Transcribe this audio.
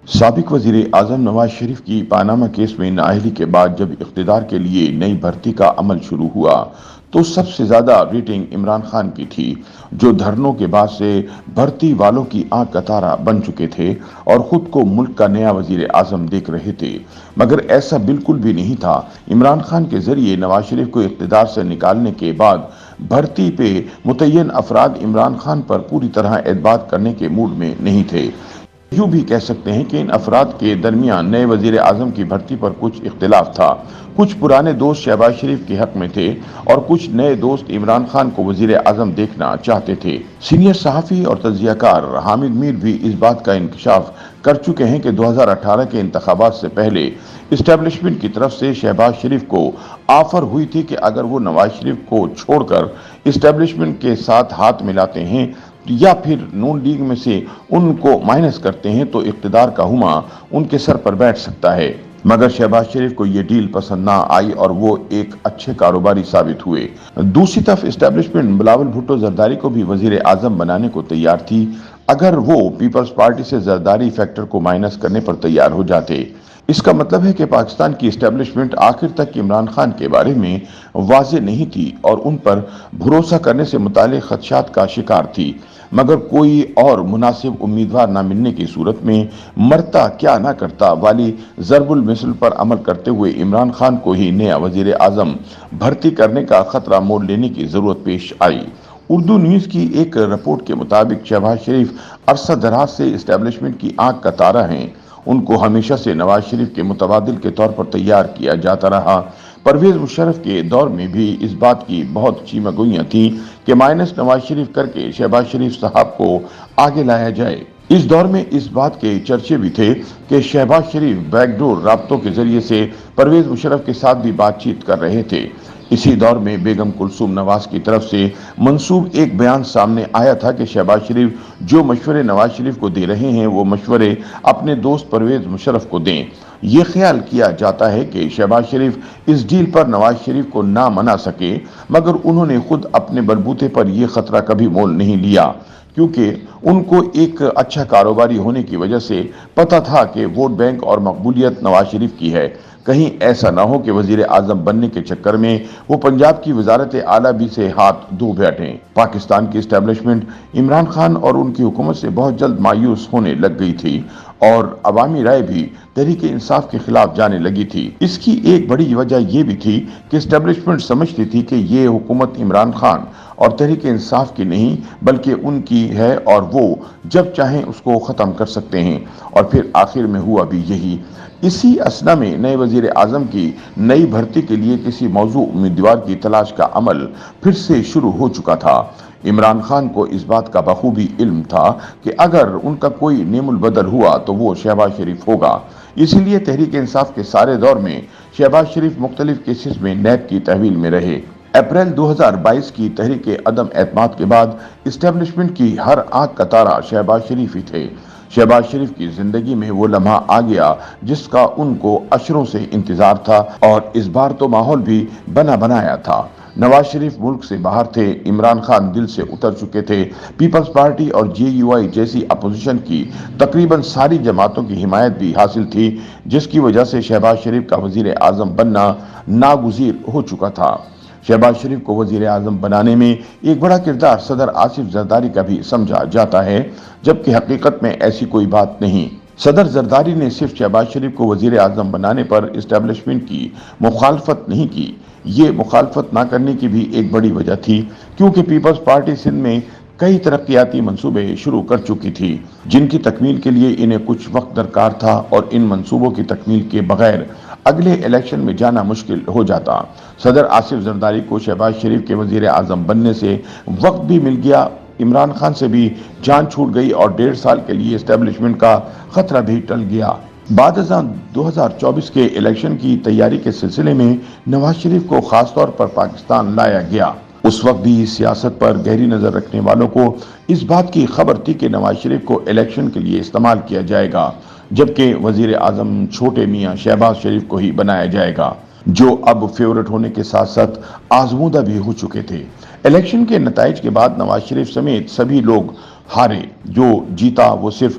سابق وزیر اعظم نواز شریف کی پاناما کیس میں نااہلی کے بعد جب اقتدار کے لیے نئی بھرتی کا عمل شروع ہوا تو سب سے زیادہ ریٹنگ عمران خان کی تھی، جو دھرنوں کے بعد سے بھرتی والوں کی آنکھ کا تارا بن چکے تھے اور خود کو ملک کا نیا وزیر اعظم دیکھ رہے تھے۔ مگر ایسا بالکل بھی نہیں تھا۔ عمران خان کے ذریعے نواز شریف کو اقتدار سے نکالنے کے بعد بھرتی پہ متعین افراد عمران خان پر پوری طرح اعتماد کرنے کے موڈ میں نہیں تھے۔ یوں بھی کہہ سکتے ہیں کہ ان افراد کے درمیان نئے وزیر اعظم کی بھرتی پر کچھ اختلاف تھا۔ کچھ پرانے دوست شہباز شریف کے حق میں تھے اور کچھ نئے دوست عمران خان کو وزیر اعظم دیکھنا چاہتے تھے۔ سینئر صحافی اور تجزیہ کار حامد میر بھی اس بات کا انکشاف کر چکے ہیں کہ 2018 کے انتخابات سے پہلے اسٹیبلشمنٹ کی طرف سے شہباز شریف کو آفر ہوئی تھی کہ اگر وہ نواز شریف کو چھوڑ کر اسٹیبلشمنٹ کے ساتھ ہاتھ ملاتے ہیں یا پھر نون لیگ میں سے ان کو مائنس کرتے ہیں تو اقتدار کا ہما ان کے سر پر بیٹھ سکتا ہے۔ مگر شہباز شریف کو یہ ڈیل پسند نہ آئی اور وہ ایک اچھے کاروباری ثابت ہوئے۔ دوسری طرف اسٹیبلشمنٹ بلاول بھٹو زرداری کو بھی وزیر اعظم بنانے کو تیار تھی اگر وہ پیپلز پارٹی سے زرداری فیکٹر کو مائنس کرنے پر تیار ہو جاتے۔ اس کا مطلب ہے کہ پاکستان کی اسٹیبلشمنٹ آخر تک عمران خان کے بارے میں واضح نہیں تھی اور ان پر بھروسہ کرنے سے متعلق خدشات کا شکار تھی۔ مگر کوئی اور مناسب امیدوار نہ ملنے کی صورت میں مرتا کیا نہ کرتا والی ضرب المثل پر عمل کرتے ہوئے عمران خان کو ہی نیا وزیر اعظم بھرتی کرنے کا خطرہ مول لینے کی ضرورت پیش آئی۔ اردو نیوز کی ایک رپورٹ کے مطابق شہباز شریف عرصہ دراز سے اسٹیبلشمنٹ کی آنکھ کا تارا ہیں۔ ان کو ہمیشہ سے نواز شریف کے متبادل کے طور پر تیار کیا جاتا رہا۔ پرویز مشرف کے دور میں بھی اس بات کی بہت چیمہ گوئیاں تھیں کہ مائنس نواز شریف کر کے شہباز شریف صاحب کو آگے لایا جائے۔ اس دور میں اس بات کے چرچے بھی تھے کہ شہباز شریف بیک ڈور رابطوں کے ذریعے سے پرویز مشرف کے ساتھ بھی بات چیت کر رہے تھے۔ اسی دور میں بیگم کلثوم نواز کی طرف سے منسوب ایک بیان سامنے آیا تھا کہ شہباز شریف جو مشورے نواز شریف کو دے رہے ہیں وہ مشورے اپنے دوست پرویز مشرف کو دیں۔ یہ خیال کیا جاتا ہے کہ شہباز شریف اس ڈیل پر نواز شریف کو نہ منا سکے، مگر انہوں نے خود اپنے بلبوتے پر یہ خطرہ کبھی مول نہیں لیا، کیونکہ ان کو ایک اچھا کاروباری ہونے کی وجہ سے پتہ تھا کہ ووٹ بینک اور مقبولیت نواز شریف کی ہے۔ کہیں ایسا نہ ہو کہ وزیر اعظم بننے کے چکر میں وہ پنجاب کی وزارت اعلیٰ بھی سے ہاتھ دھو بیٹھیں۔ پاکستان کی اسٹیبلشمنٹ عمران خان اور ان کی حکومت سے بہت جلد مایوس ہونے لگ گئی تھی اور عوامی رائے بھی تحریک انصاف کے خلاف جانے لگی تھی۔ اس کی ایک بڑی وجہ یہ بھی تھی کہ اسٹیبلشمنٹ سمجھتی تھی کہ یہ حکومت عمران خان اور تحریک انصاف کی نہیں بلکہ ان کی ہے اور وہ جب چاہیں اس کو ختم کر سکتے ہیں، اور پھر آخر میں ہوا بھی یہی۔ اسی اثنا میں نئے وزیر اعظم کی نئی بھرتی کے لیے کسی موضوع امیدوار کی تلاش کا عمل پھر سے شروع ہو چکا تھا۔ عمران خان کو اس بات کا بخوبی علم تھا کہ اگر ان کا کوئی نیم البدل ہوا تو وہ شہباز شریف ہوگا۔ اسی لیے تحریک انصاف کے سارے دور میں شہباز شریف مختلف کیسز میں نیب کی تحویل میں رہے۔ اپریل 2022 کی تحریک عدم اعتماد کے بعد اسٹیبلشمنٹ کی ہر آنکھ کا تارا شہباز شریف ہی تھے۔ شہباز شریف کی زندگی میں وہ لمحہ آ گیا جس کا ان کو اشروں سے انتظار تھا، اور اس بار تو ماحول بھی بنا بنایا تھا۔ نواز شریف ملک سے باہر تھے، عمران خان دل سے اتر چکے تھے، پیپلز پارٹی اور جے یو آئی جیسی اپوزیشن کی تقریباً ساری جماعتوں کی حمایت بھی حاصل تھی، جس کی وجہ سے شہباز شریف کا وزیر اعظم بننا ناگزیر ہو چکا تھا۔ شہباز شریف کو وزیر اعظم بنانے میں ایک بڑا کردار صدر آصف زرداری کا بھی سمجھا جاتا ہے، جبکہ حقیقت میں ایسی کوئی بات نہیں۔ صدر زرداری نے صرف شہباز شریف کو وزیر اعظم بنانے پر اسٹیبلشمنٹ کی مخالفت نہیں کی، یہ مخالفت نہ کرنے کی بھی ایک بڑی وجہ تھی، کیونکہ پیپلز پارٹی سندھ میں کئی ترقیاتی منصوبے شروع کر چکی تھی جن کی تکمیل کے لیے انہیں کچھ وقت درکار تھا، اور ان منصوبوں کی تکمیل کے بغیر اگلے الیکشن میں جانا مشکل ہو جاتا۔ صدر آصف زرداری کو شہباز شریف کے وزیر اعظم بننے سے وقت بھی مل گیا، عمران خان سے بھی جان چھوٹ گئی اور 1.5 سال کے لیے اسٹیبلشمنٹ کا خطرہ بھی ٹل گیا۔ بعد ازاں 2024 کے الیکشن کی تیاری کے سلسلے میں نواز شریف کو خاص طور پر پاکستان لایا گیا۔ اس وقت بھی سیاست پر گہری نظر رکھنے والوں کو اس بات کی خبر تھی کہ نواز شریف کو الیکشن کے لیے استعمال کیا جائے گا، جبکہ وزیر اعظم چھوٹے میاں شہباز شریف کو ہی بنایا جائے گا، جو اب فیورٹ ہونے کے ساتھ ساتھ آزمودہ بھی ہو چکے تھے۔ الیکشن کے نتائج کے بعد نواز شریف سمیت سبھی لوگ ہارے، جو جیتا وہ صرف